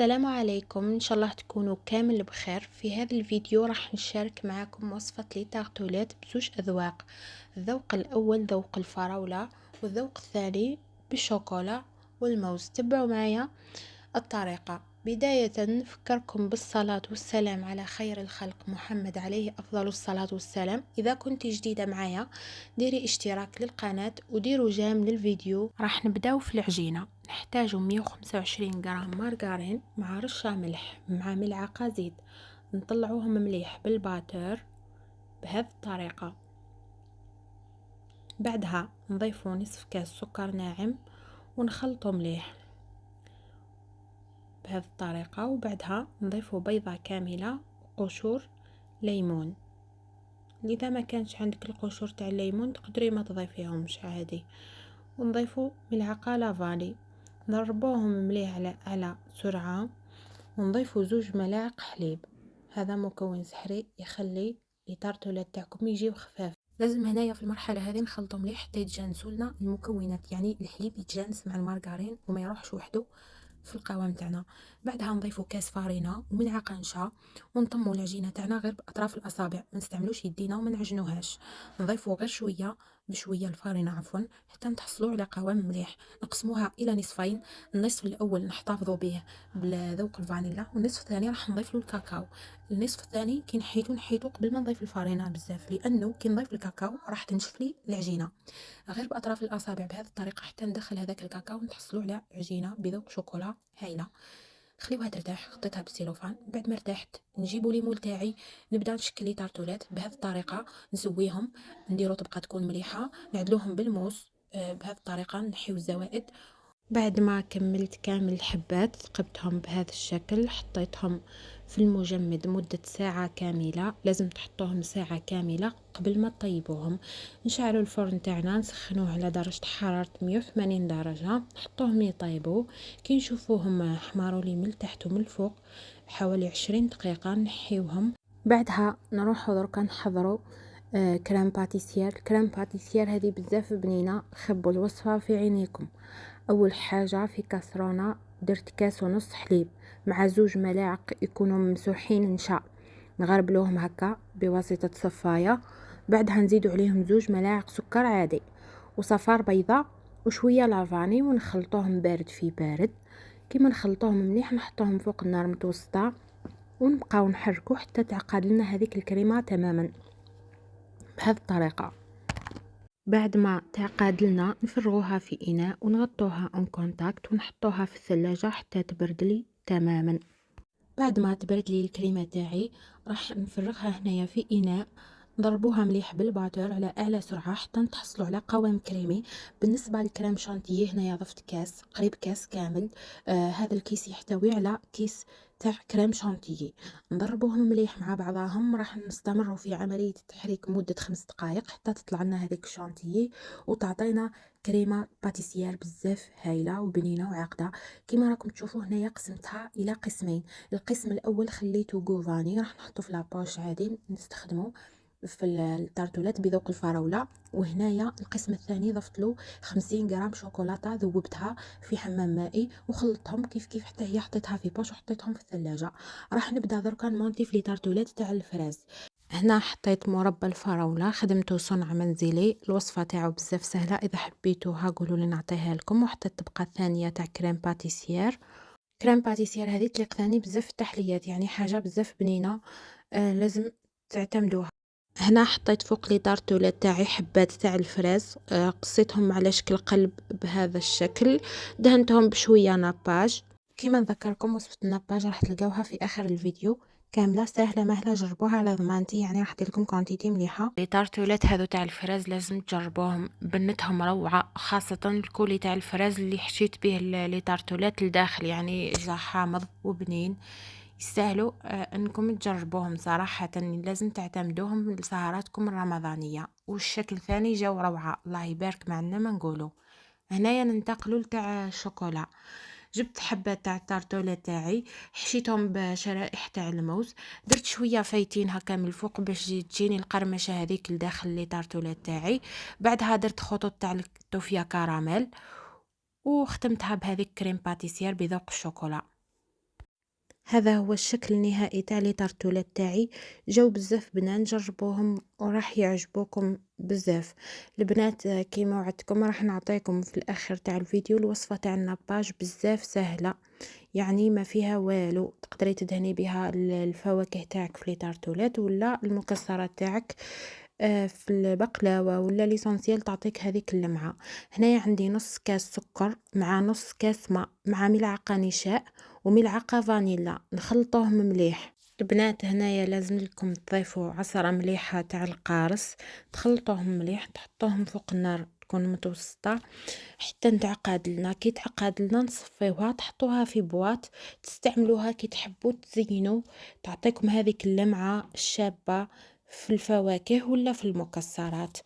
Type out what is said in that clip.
السلام عليكم، إن شاء الله تكونوا كامل بخير. في هذا الفيديو راح نشارك معكم وصفة لي تارتولات بزوج أذواق. الذوق الأول ذوق الفراولة، والذوق الثاني بالشوكولا والموز. تبعوا معايا الطريقة. بداية نفكركم بالصلاة والسلام على خير الخلق محمد عليه أفضل الصلاة والسلام. إذا كنت جديدة معايا ديري اشتراك للقناة وديروا جيم للفيديو. راح نبداو في العجينة. نحتاجو 125 غرام مارغرين مع رشة ملح مع ملعقة زيت. نطلعوهم مليح بالباتر بهذه الطريقة. بعدها نضيفو نصف كاس سكر ناعم ونخلطو مليح بهذه الطريقة. وبعدها نضيفو بيضة كاملة وقشور ليمون. اذا ما كانش عندك القشور تاع الليمون تقدري ما تضيفيهمش عادي. ونضيفو ملعقة لافاني. نضربوهم مليح على سرعة. ونضيفو 2 ملاعق حليب. هذا مكون سحري يخلي لي تارتولات تاعكم يجيو خفاف. لازم هنايا في المرحله هذه نخلطو مليح حتى يتجانسوا لنا المكونات، يعني الحليب يتجانس مع المارغرين وما يروحش وحده في القوام تاعنا. بعدها نضيفو كاس فارينه وملعقه نشا ونطمو العجينه تاعنا غير باطراف الاصابع، ما نستعملوش يدينا وما نعجنوهاش. نضيفو غير شويه بشويه الفارينه عفوا حتى نتحصلوا على قوام مليح. نقسموها الى نصفين. النصف الاول نحتفظوا به بذوق الفانيلا، والنصف الثاني راح نضيف له الكاكاو. النصف الثاني كي نحيتو قبل ما نضيف الفارينه بزاف، لانه كي نضيف الكاكاو راح تنشف لي العجينه. غير باطراف الاصابع بهذه الطريقه حتى ندخل هذاك الكاكاو ونحصلوا على عجينه بذوق شوكولا هايله. خليوها ترتاح. غطيتها بالسيلوفان. بعد ما ارتاحت نجيبوا لي مول تاعي نبدا نشكل لي تارتولات بهذه الطريقه. نسويهم، نديروا طبقه تكون مليحه، نعدلوهم بالموس بهذه الطريقه، نحيو الزوائد. بعد ما كملت كامل الحبات ثقبتهم بهذا الشكل، حطيتهم في المجمد مدة ساعة كاملة. لازم تحطوهم ساعة كاملة قبل ما تطيبوهم. نشعلوا الفرن تاعنا نسخنوه على درجة حرارة 180 درجة. نحطوهم يطيبوا. كي نشوفوهم حماروا لي من التحت ومن الفوق حوالي 20 دقيقة نحيوهم. بعدها نروحو دركا نحضروا كريم باتيسير. الكريم باتيسير هذه بزاف بنينة، خبوا الوصفة في عينيكم. اول حاجه في كاسرونه درت كاس ونص حليب مع 2 ملاعق يكونوا ممسوحين نشا، نغربلوهم هكا بواسطه صفايه. بعدها نزيدو عليهم 2 ملاعق سكر عادي وصفار بيضاء وشويه لافاني ونخلطوهم بارد في بارد. كيما نخلطوهم مليح نحطوهم فوق النار متوسطه ونبقاو نحركو حتى تعقد لنا هذيك الكريمه تماما بهذه الطريقه. بعد ما تعقد لنا نفرغوها في إناء ونغطوها اون كونتاكت ونحطوها في الثلاجة حتى تبرد لي تماما. بعد ما تبرد لي الكريمة تاعي راح نفرغها هنايا في إناء، نضربوها مليح بالباتر على اعلى سرعه حتى نتحصلوا على قوام كريمي. بالنسبه للكريم شانتيي هنايا ضفت كاس قريب كاس كامل. هذا الكيس يحتوي على كيس تاع كريم شانتيي. نضربوهم مليح مع بعضهم. راح نستمروا في عمليه التحريك مده 5 دقائق حتى تطلع لنا هذيك الشانتيي وتعطينا كريمه باتيسير بزاف هايله وبنينه وعاقده. كما راكم تشوفوا هنايا قسمتها الى قسمين. القسم الاول خليته غوفاني راح نحطه في لابوش عادي نستخدمه في التارتولات بذوق الفراولة. وهنايا القسم الثاني ضفت له 50 غرام شوكولاتة ذوبتها في حمام مائي وخلطتهم كيف حتى هي حطيتها في باش وحطيتهم في الثلاجة. راح نبدا دركا نمونتي في لي تارتولات تاع الفراز. هنا حطيت مربى الفراولة، خدمته صنع منزلي. الوصفة تاعو بزاف سهلة، اذا حبيتوها قولوا لي نعطيها لكم. وحطيت الطبقة الثانية تاع كريم باتيسير. كريم باتيسير هذه تليق ثاني بزاف التحليات، يعني حاجة بزاف بنينة. لازم تعتمدوها. هنا حطيت فوق لي طارتولات تاعي حبات تاع الفراز، قصيتهم على شكل قلب بهذا الشكل. دهنتهم بشويه ناباج. كيما نذكركم وصفه الناباج راح تلقاوها في اخر الفيديو كامله سهله مهله. جربوها على ضمانتي، يعني راح ندير لكم كونتيتي مليحه. لي طارتولات هذو تاع الفراز لازم تجربوهم، بنتهم روعه، خاصه الكولي تاع الفراز اللي حشيت به لي طارتولات لداخل، يعني جا حامض وبنين. يستاهلوا انكم تجربوهم صراحة. لازم تعتمدوهم لسهراتكم الرمضانية. والشكل ثاني جاو روعة، الله يبارك معنا ما نقولوا. هنايا ننتقلوا لتاع الشوكولا. جبت حبات تاع التارتولة تاعي حشيتهم بشرائح تاع الموز. درت شويه فايتين هكا من الفوق باش تجيني القرمشه هذيك لداخل لي طارتولات تاعي. بعدها درت خطوط تاع التوفيه كراميل وختمتها بهذيك كريم باتيسير بذوق الشوكولا. هذا هو الشكل النهائي تاع لي طارتولات تاعي، جاو بزاف بنان، جربوهم وراح يعجبوكم بزاف. البنات كيما وعدتكم راح نعطيكم في الاخر تاع الفيديو الوصفة تاع النباج، بزاف سهلة، يعني ما فيها والو، تقدري تدهني بها الفواكه تاعك في لي طارتولات ولا المكسرات تاعك في البقلاوة ولا ليسونسيال تعطيك هذيك اللمعة. هنايا عندي نص كاس سكر مع نص كاس ماء مع ملعقة نشاء وملعقة فانيلا، نخلطوهم مليح. البنات هنايا لازم لكم تضيفوا عصرة مليحة تاع القارص، تخلطوهم مليح، تحطوهم فوق النار تكون متوسطة حتى نتعقد لنا. كي تعقد لنا نصفيوها، تحطوها في بواط، تستعملوها كي تحبوا تزينوا، تعطيكم هذيك اللمعة الشابة في الفواكه ولا في المكسرات.